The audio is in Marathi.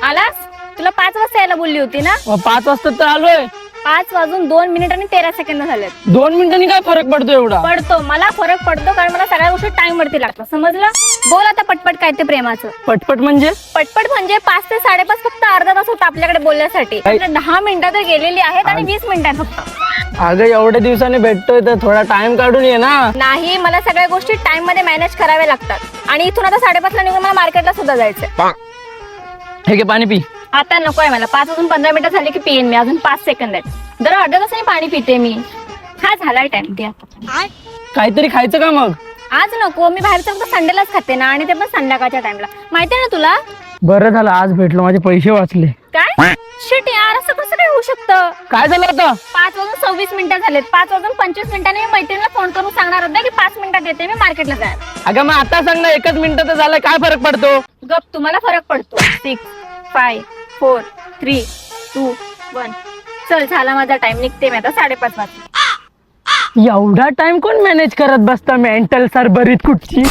आलास? तुला 5 वाजता यायला बोलली होती ना? 5 वाजता तर आलोय. 5 वाजून 2 मिनिट आणि 13 सेकंद झालेत. 2 मिनिटांनी काय फरक पडतो एवढा? पडतो, मला फरक पडतो कारण मला सगळ्या गोष्टी टाइम वरती लागतात. समजलं? बोल आता पटपट काय ते प्रेमाचं. पटपट म्हणजे? पटपट म्हणजे 5 ते 5:30 फक्त अर्धा तास होता आपल्याकडे बोलण्यासाठी. 10 मिनिटं तर गेलेली आहेत आणि 20 मिनिटात फक्त. अगं एवढ्या दिवसाने भेटतोय तर थोडा टाइम काढून ये ना. नाही, मला सगळ्या गोष्टी टाइम मध्ये मॅनेज कराव्या लागतात आणि इथून आता 5:30 ला निघून मला मार्केटला सुद्धा जायचंय. हे घे पाणी पी. आता नकोय मला. 5 वाजून 15 मिनिटं झाली की पिईन मी. अजून 5 सेकंद आहेत. जरा अर्ध्या तासाने पाणी पिते मी. हा झालाय टाइम. द्या काहीतरी खायचं का मग? आज नको, मी बाहेरचं फक्त संडेलाच खाते ना, आणि ते पण संध्याकाळच्या टाइमला. माहितीये ना तुला? बरं झालं आज भेटलो, माझे पैसे वाचले. काय शिट यार, असं कसं काय होऊ शकतं? काय झालं आता? 5 वाजून 26 मिनिटं झालेत. 5 वाजून 25 मिनिटांनी मी मैत्रिणीला फोन करून सांगणार होते की 5 मिनिटात येते मी मार्केटला जायला. अगं मग आता सांग ना, 1 मिनिट तर झालं, काय फरक पडतो? गप, तुम्हाला फरक पडतो. 6 5 4 3 2 1. चल झाला माझा टाइम, निघते मी आता. 5:30 वाजता. एवढा टाइम कोण मॅनेज करत बसता? मेंटल सरबरीत कुठची.